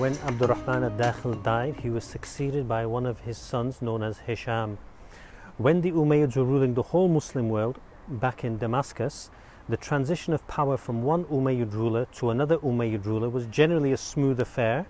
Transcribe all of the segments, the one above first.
When Abdur Rahman Ad-Daakhil died, he was succeeded by one of his sons known as Hisham. When the Umayyads were ruling the whole Muslim world back in Damascus, the transition of power from one Umayyad ruler to another Umayyad ruler was generally a smooth affair,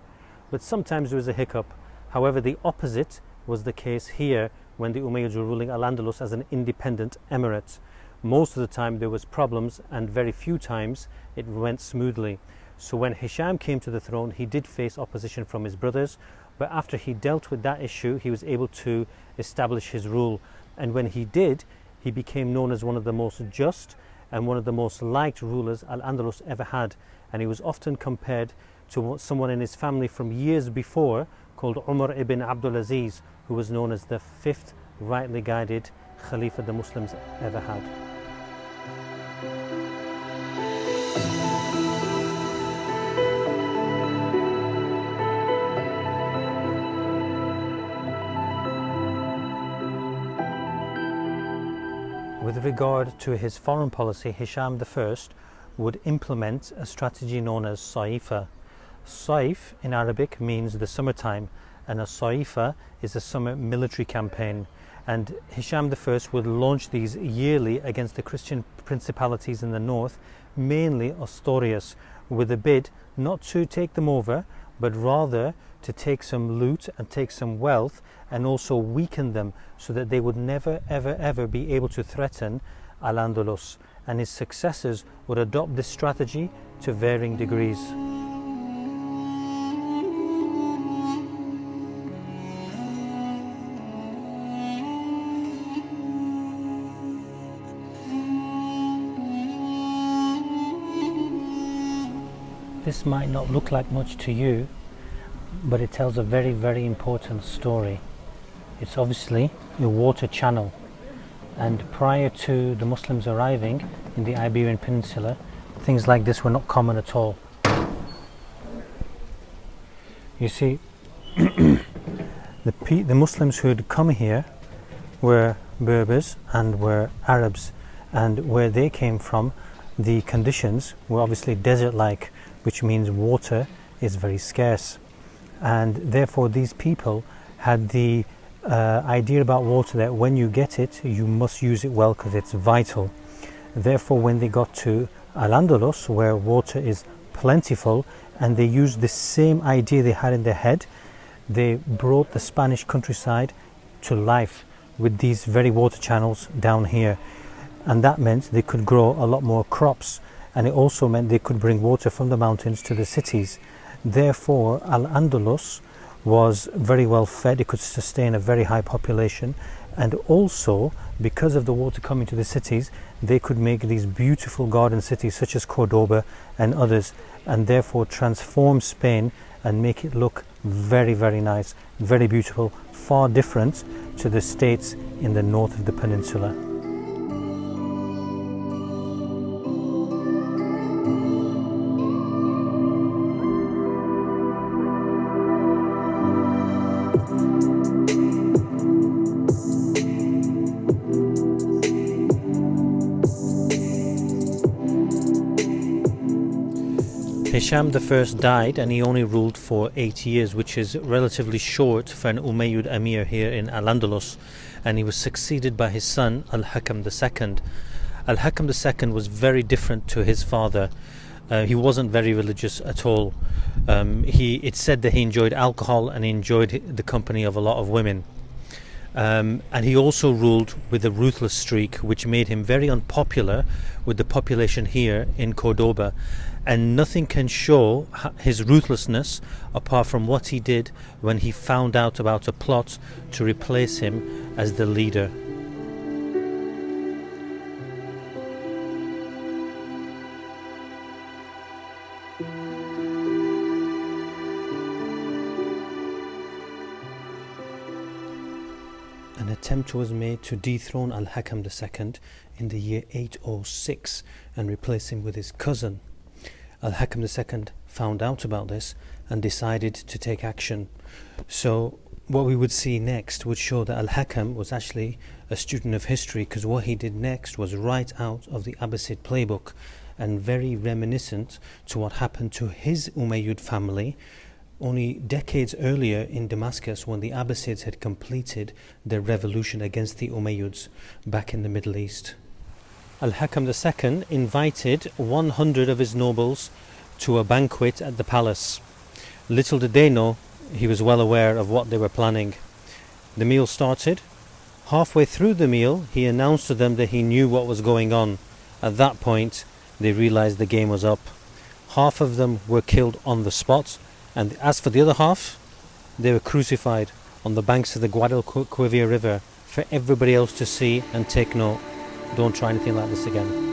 but sometimes there was a hiccup. However, the opposite was the case here when the Umayyads were ruling Al Andalus as an independent emirate. Most of the time there was problems, and very few times it went smoothly. So when Hisham came to the throne, he did face opposition from his brothers, but after he dealt with that issue, he was able to establish his rule. And when he did, he became known as one of the most just and one of the most liked rulers Al Andalus ever had. And he was often compared to someone in his family from years before called Umar ibn Abdul Aziz, who was known as the fifth rightly guided Khalifa the Muslims ever had. With regard to his foreign policy, Hisham I would implement a strategy known as Saifa. Saif in Arabic means the summertime, and a Saifa is a summer military campaign. And Hisham I would launch these yearly against the Christian principalities in the north, mainly Asturias, with a bid not to take them over, but rather to take some loot and take some wealth and also weaken them so that they would never ever be able to threaten Al Andalus. And his successors would adopt this strategy to varying degrees. This might not look like much to you, but it tells a very important story. It's obviously a water channel, and prior to the Muslims arriving in the Iberian Peninsula, things like this were not common at all. You see, the Muslims who had come here were Berbers and were Arabs, and where they came from, the conditions were obviously desert-like, which means water is very scarce. And therefore these people had the idea about water that when you get it, you must use it well because it's vital. Therefore, when they got to Al Andalus, where water is plentiful, and they used the same idea they had in their head, they brought the Spanish countryside to life with these very water channels down here. And that meant they could grow a lot more crops, and it also meant they could bring water from the mountains to the cities. Therefore, Al Andalus was very well fed, it could sustain a very high population, and also because of the water coming to the cities, they could make these beautiful garden cities such as Cordoba and others, and therefore transform Spain and make it look very nice, very beautiful, far different to the states in the north of the peninsula. Hisham I died, and he only ruled for 8 years, which is relatively short for an Umayyad Emir here in Al Andalus, and he was succeeded by his son Al-Hakam II. Al-Hakam II was very different to his father. He wasn't very religious at all. It's said that he enjoyed alcohol and he enjoyed the company of a lot of women. And he also ruled with a ruthless streak, which made him very unpopular with the population here in Cordoba. And nothing can show his ruthlessness apart from what he did when he found out about a plot to replace him as the leader. An attempt was made to dethrone Al-Hakam II in the year 806 and replace him with his cousin. Al-Hakam II found out about this and decided to take action. So what we would see next would show that Al-Hakam was actually a student of history, because what he did next was right out of the Abbasid playbook and very reminiscent to what happened to his Umayyad family only decades earlier in Damascus when the Abbasids had completed their revolution against the Umayyads back in the Middle East. Al-Hakam II invited 100 of his nobles to a banquet at the palace. Little did they know he was well aware of what they were planning. The meal started. Halfway through the meal, he announced to them that he knew what was going on. At that point, they realized the game was up. Half of them were killed on the spot, and as for the other half, they were crucified on the banks of the Guadalquivir River for everybody else to see and take note. Don't try anything like this again.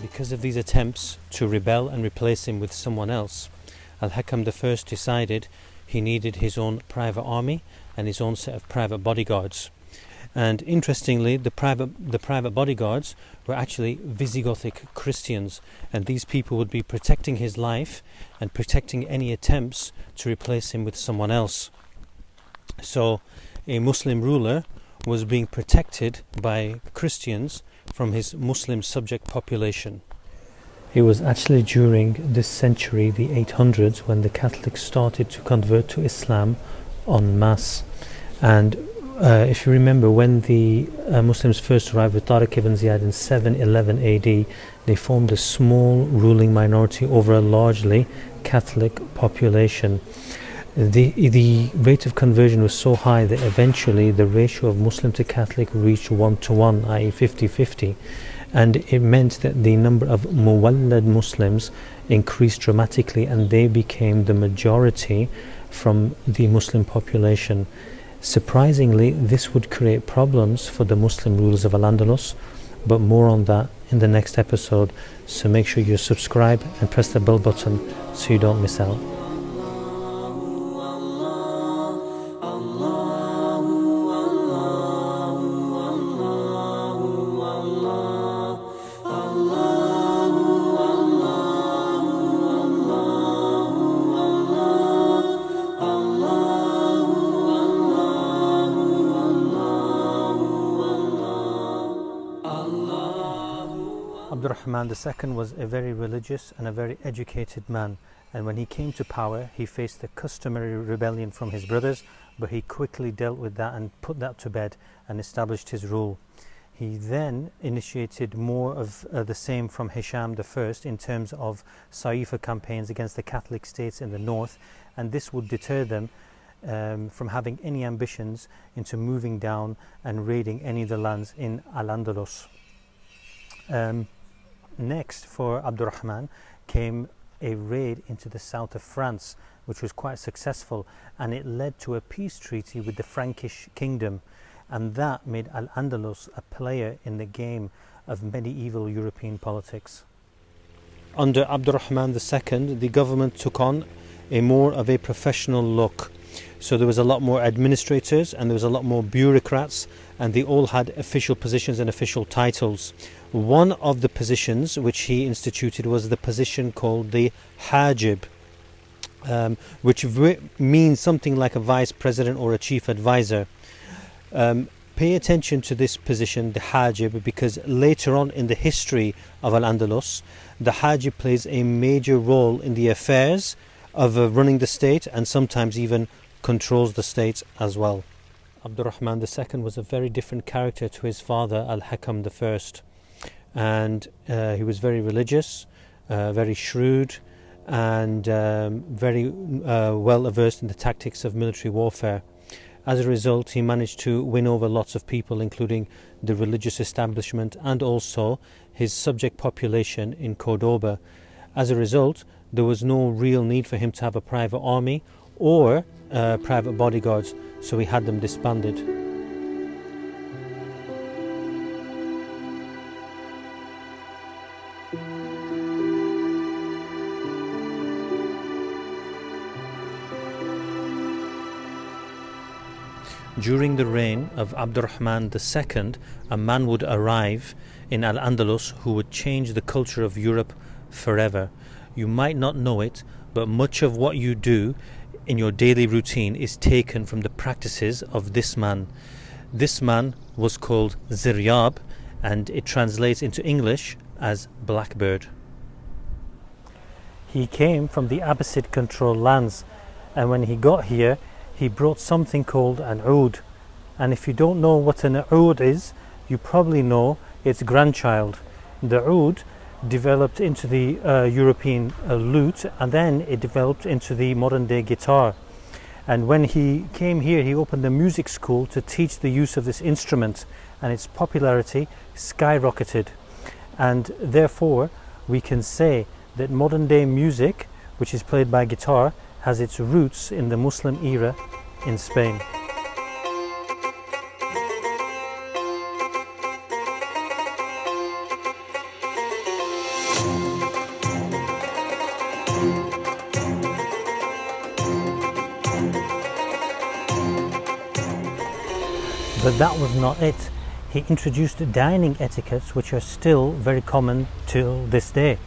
Because of these attempts to rebel and replace him with someone else, Al-Hakam I decided he needed his own private army and his own set of private bodyguards. And interestingly, the private bodyguards were actually Visigothic Christians, and these people would be protecting his life and protecting any attempts to replace him with someone else. So a Muslim ruler was being protected by Christians from his Muslim subject population. It was actually during this century, the 800s, when the Catholics started to convert to Islam en masse. And if you remember, when the Muslims first arrived with Tariq ibn Ziyad in 711 AD, they formed a small ruling minority over a largely Catholic population. The rate of conversion was so high that eventually the ratio of Muslim to Catholic reached 1-to-1, i.e. 50-50. And it meant that the number of Muwallad Muslims increased dramatically, and they became the majority from the Muslim population. Surprisingly, this would create problems for the Muslim rulers of Al Andalus, but more on that in the next episode. So make sure you subscribe and press the bell button so you don't miss out. Abdur Rahman II was a very religious and a very educated man, and when he came to power he faced the customary rebellion from his brothers, but he quickly dealt with that and put that to bed and established his rule. He then initiated more of the same from Hisham I in terms of Saifa campaigns against the Catholic states in the north, and this would deter them from having any ambitions into moving down and raiding any of the lands in Al Andalus. Next for Abdur Rahman came a raid into the south of France, which was quite successful, and it led to a peace treaty with the Frankish kingdom, and that made Al Andalus a player in the game of medieval European politics. Under Abdur Rahman II, the government took on a more of a professional look. So there was a lot more administrators and there was a lot more bureaucrats, and they all had official positions and official titles. One of the positions which he instituted was the position called the Hajib, which means something like a vice president or a chief advisor. Pay attention to this position, the Hajib, because later on in the history of Al Andalus, the Hajib plays a major role in the affairs of running the state, and sometimes even controls the state as well. Abdur Rahman II was a very different character to his father Al-Hakam I, and he was very religious, very shrewd, and very well versed in the tactics of military warfare. As a result, he managed to win over lots of people, including the religious establishment and also his subject population in Cordoba. As a result, there was no real need for him to have a private army or private bodyguards, so he had them disbanded. During the reign of Abdur Rahman II, a man would arrive in Al Andalus who would change the culture of Europe forever. You might not know it, but much of what you do in your daily routine is taken from the practices of this man. This man was called Ziryab, and it translates into English as blackbird. He came from the Abbasid controlled lands, and when he got here he brought something called an oud. And if you don't know what an oud is, you probably know its grandchild. The oud developed into the European lute, and then it developed into the modern day guitar. And when he came here, he opened a music school to teach the use of this instrument, and its popularity skyrocketed. And therefore we can say that modern day music, which is played by guitar, has its roots in the Muslim era in Spain. But that was not it. He introduced dining etiquettes which are still very common till this day.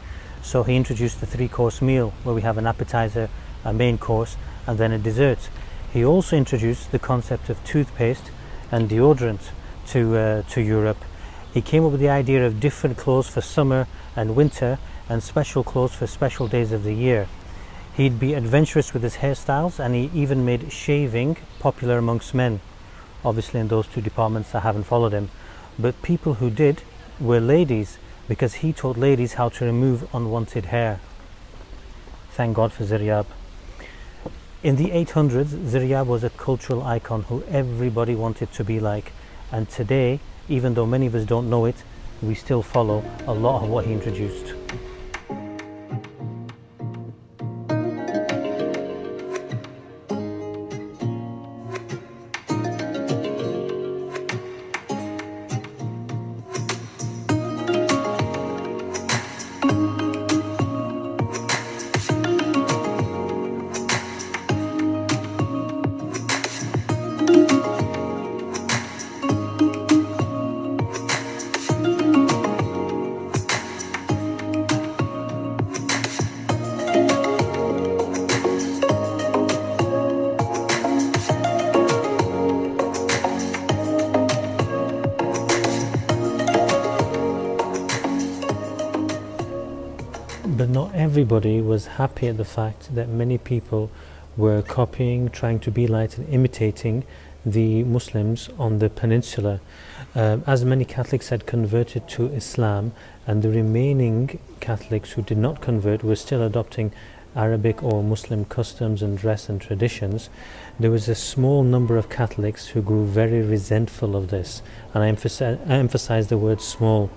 So he introduced the three-course meal, where we have an appetizer, a main course, and then a dessert. He also introduced the concept of toothpaste and deodorant to Europe. He came up with the idea of different clothes for summer and winter, and special clothes for special days of the year. He'd be adventurous with his hairstyles, and he even made shaving popular amongst men. Obviously in those two departments I haven't followed him, but people who did were ladies, because he taught ladies how to remove unwanted hair. Thank God for Ziryab. In the 800s, Ziryab was a cultural icon who everybody wanted to be like, and today, even though many of us don't know it, we still follow a lot of what he introduced. But not everybody was happy at the fact that many people were copying, trying to be like and imitating the Muslims on the peninsula. As many Catholics had converted to Islam, and the remaining Catholics who did not convert were still adopting Arabic or Muslim customs and dress and traditions, there was a small number of Catholics who grew very resentful of this, and I emphasize the word small,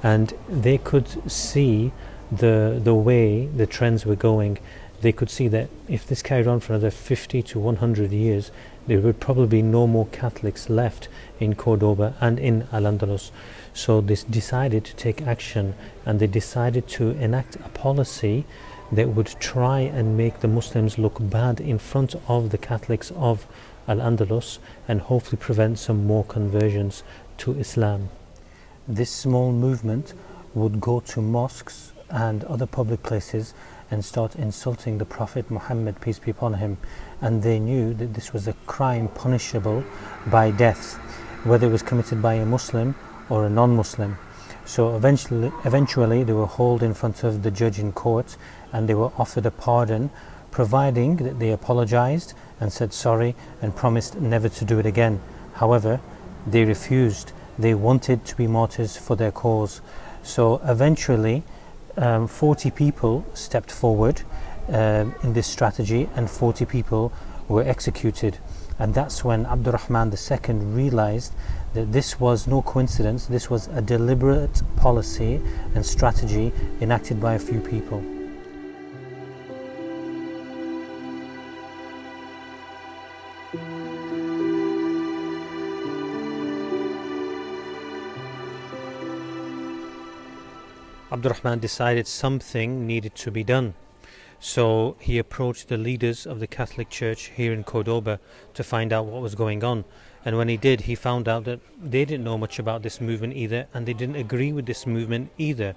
and they could see the way the trends were going. They could see that if this carried on for another 50 to 100 years, there would probably be no more Catholics left in Cordoba and in Al Andalus. So they decided to take action, and they decided to enact a policy that would try and make the Muslims look bad in front of the Catholics of Al Andalus, and hopefully prevent some more conversions to Islam. This small movement would go to mosques and other public places and start insulting the Prophet Muhammad, peace be upon him, and they knew that this was a crime punishable by death, whether it was committed by a Muslim or a non-Muslim. So eventually they were hauled in front of the judge in court, and they were offered a pardon, providing that they apologized and said sorry and promised never to do it again. However, they refused. They wanted to be martyrs for their cause. So eventually 40 people stepped forward in this strategy, and 40 people were executed. And that's when Abdur Rahman II realized that this was no coincidence, this was a deliberate policy and strategy enacted by a few people. Abdur Rahman decided something needed to be done. So he approached the leaders of the Catholic Church here in Cordoba to find out what was going on. And when he did, he found out that they didn't know much about this movement either, and they didn't agree with this movement either.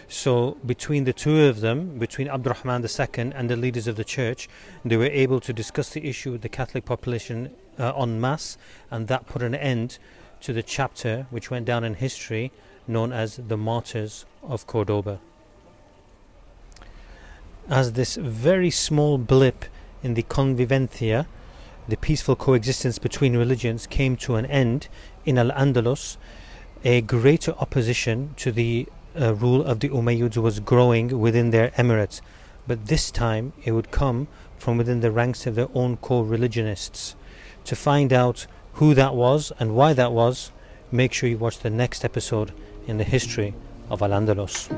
So between the two of them, between Abdur Rahman II and the leaders of the church, they were able to discuss the issue with the Catholic population en masse, and that put an end to the chapter which went down in history known as the Martyrs of Cordoba. As this very small blip in the convivencia, the peaceful coexistence between religions, came to an end in Al Andalus, a greater opposition to the rule of the Umayyads was growing within their emirates, but this time it would come from within the ranks of their own co-religionists. To find out who that was and why that was, make sure you watch the next episode in the history of Al Andalus.